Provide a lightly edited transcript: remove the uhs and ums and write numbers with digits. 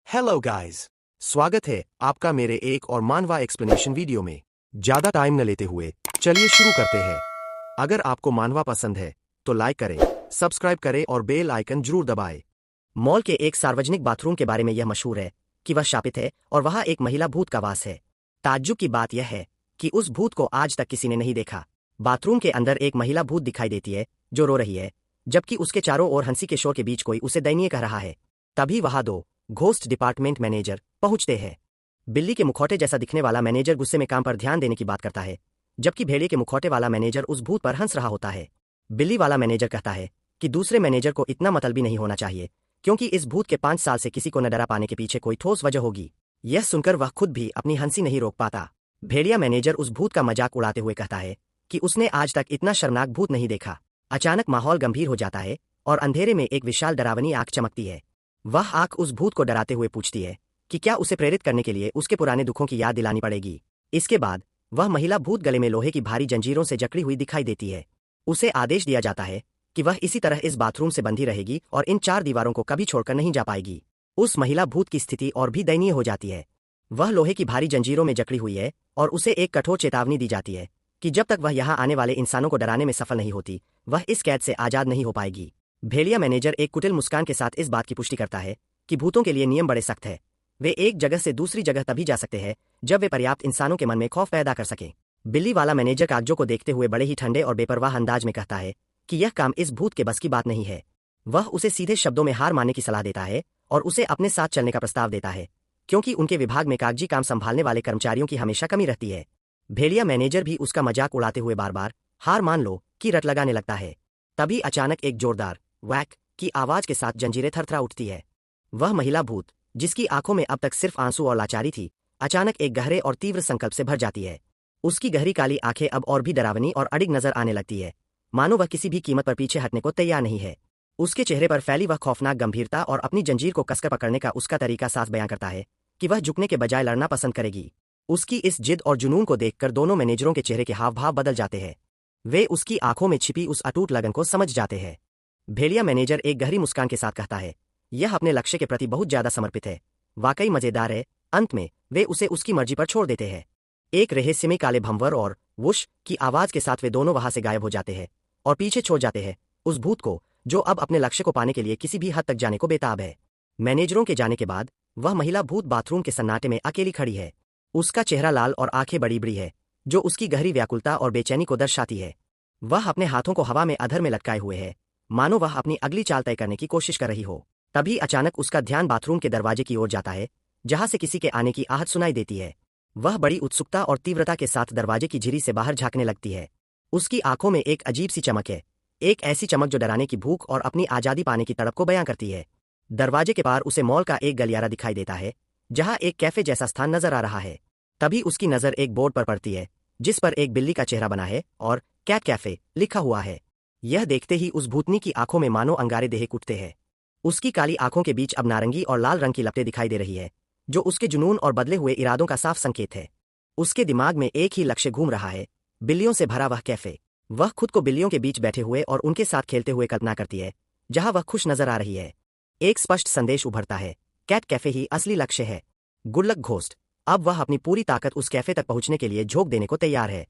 Hello guys, स्वागत है आपका मेरे एक और मानवा एक्सप्लेनेशन वीडियो में। ज्यादा टाइम न लेते हुए चलिए शुरू करते हैं। अगर आपको मानवा पसंद है तो लाइक करें, सब्सक्राइब करें और बेल आइकन जरूर दबाएं। मॉल के एक सार्वजनिक बाथरूम के बारे में यह मशहूर है कि वह शापित है और वहां एक महिला भूत का वास है। ताज्जुब की बात यह है कि उस भूत को आज तक किसी ने नहीं देखा। बाथरूम के अंदर एक महिला भूत दिखाई देती है जो रो रही है, जबकि उसके चारों ओर हंसी के शोर के बीच कोई उसे दयनीय कह रहा है। तभी वहां दो घोस्ट डिपार्टमेंट मैनेजर पहुंचते हैं। बिल्ली के मुखौटे जैसा दिखने वाला मैनेजर गुस्से में काम पर ध्यान देने की बात करता है, जबकि भेड़िए के मुखौटे वाला मैनेजर उस भूत पर हंस रहा होता है। बिल्ली वाला मैनेजर कहता है कि दूसरे मैनेजर को इतना मतलबी नहीं होना चाहिए, क्योंकि इस भूत के 5 साल से किसी को न डरा पाने के पीछे कोई ठोस वजह होगी। यह सुनकर वह खुद भी अपनी हंसी नहीं रोक पाता। भेड़िया मैनेजर उस भूत का मजाक उड़ाते हुए कहता है कि उसने आज तक इतना शर्मनाक भूत नहीं देखा। अचानक माहौल गंभीर हो जाता है और अंधेरे में एक विशाल डरावनी आंख चमकती है। वह आंख उस भूत को डराते हुए पूछती है कि क्या उसे प्रेरित करने के लिए उसके पुराने दुखों की याद दिलानी पड़ेगी। इसके बाद वह महिला भूत गले में लोहे की भारी जंजीरों से जकड़ी हुई दिखाई देती है। उसे आदेश दिया जाता है कि वह इसी तरह इस बाथरूम से बंधी रहेगी और इन 4 दीवारों को कभी छोड़कर नहीं जा पाएगी। उस महिला भूत की स्थिति और भी दयनीय हो जाती है। वह लोहे की भारी जंजीरों में जकड़ी हुई है और उसे एक कठोर चेतावनी दी जाती है कि जब तक वह यहाँ आने वाले इंसानों को डराने में सफल नहीं होती, वह इस कैद से आजाद नहीं हो पाएगी। भेड़िया मैनेजर एक कुटिल मुस्कान के साथ इस बात की पुष्टि करता है कि भूतों के लिए नियम बड़े सख्त है। वे एक जगह से दूसरी जगह तभी जा सकते हैं जब वे पर्याप्त इंसानों के मन में खौफ पैदा कर सकें। बिल्ली वाला मैनेजर कागजों को देखते हुए बड़े ही ठंडे और बेपरवाह अंदाज में कहता है कि यह काम इस भूत के बस की बात नहीं है। वह उसे सीधे शब्दों में हार मानने की सलाह देता है और उसे अपने साथ चलने का प्रस्ताव देता है, क्योंकि उनके विभाग में कागजी काम संभालने वाले कर्मचारियों की हमेशा कमी रहती है। भेड़िया मैनेजर भी उसका मजाक उड़ाते हुए बार बार हार मान लो की रट लगाने लगता है। तभी अचानक एक जोरदार वैक की आवाज के साथ जंजीरें थरथरा उठती है। वह महिला भूत, जिसकी आंखों में अब तक सिर्फ आंसू और लाचारी थी, अचानक एक गहरे और तीव्र संकल्प से भर जाती है। उसकी गहरी काली आंखें अब और भी डरावनी और अडिग नजर आने लगती है, मानो वह किसी भी कीमत पर पीछे हटने को तैयार नहीं है। उसके चेहरे पर फैली वह खौफनाक गंभीरता और अपनी जंजीर को कसकर पकड़ने का उसका तरीका साफ बयां करता है कि वह झुकने के बजाय लड़ना पसंद करेगी। उसकी इस जिद और जुनून को देखकर दोनों मैनेजरों के चेहरे के हाव भाव बदल जाते हैं। वे उसकी आंखों में छिपी उस अटूट लगन को समझ जाते हैं। भेड़िया मैनेजर एक गहरी मुस्कान के साथ कहता है, यह अपने लक्ष्य के प्रति बहुत ज्यादा समर्पित है। वाकई मजेदार है। अंत में वे उसे उसकी मर्जी पर छोड़ देते हैं। एक रहस्यमय काले भंवर और वुश की आवाज के साथ वे दोनों वहां से गायब हो जाते हैं और पीछे छोड़ जाते हैं उस भूत को, जो अब अपने लक्ष्य को पाने के लिए किसी भी हद तक जाने को बेताब है। मैनेजरों के जाने के बाद वह महिला भूत बाथरूम के सन्नाटे में अकेली खड़ी है। उसका चेहरा लाल और आंखें बड़ी बड़ी है, जो उसकी गहरी व्याकुलता और बेचैनी को दर्शाती है। वह अपने हाथों को हवा में अधर में लटकाए हुए है, मानो वह अपनी अगली चाल तय करने की कोशिश कर रही हो। तभी अचानक उसका ध्यान बाथरूम के दरवाजे की ओर जाता है, जहां से किसी के आने की आहट सुनाई देती है। वह बड़ी उत्सुकता और तीव्रता के साथ दरवाजे की झिरी से बाहर झांकने लगती है। उसकी आंखों में एक अजीब सी चमक है, एक ऐसी चमक जो डराने की भूख और अपनी आजादी पाने की तड़प को बयां करती है। दरवाजे के पार उसे मॉल का एक गलियारा दिखाई देता है, जहां एक कैफे जैसा स्थान नजर आ रहा है। तभी उसकी नजर एक बोर्ड पर पड़ती है, जिस पर एक बिल्ली का चेहरा बना है और कैट कैफे लिखा हुआ है। यह देखते ही उस भूतनी की आंखों में मानो अंगारे देह उठते हैं। उसकी काली आंखों के बीच अब नारंगी और लाल रंग की लपटें दिखाई दे रही है, जो उसके जुनून और बदले हुए इरादों का साफ संकेत है। उसके दिमाग में एक ही लक्ष्य घूम रहा है, बिल्लियों से भरा वह कैफे। वह खुद को बिल्लियों के बीच बैठे हुए और उनके साथ खेलते हुए कल्पना करती है, जहां वह खुश नजर आ रही है। एक स्पष्ट संदेश उभरता है, कैट कैफे ही असली लक्ष्य है। Good luck ghost. अब वह अपनी पूरी ताकत उस कैफे तक पहुंचने के लिए झोंक देने को तैयार है।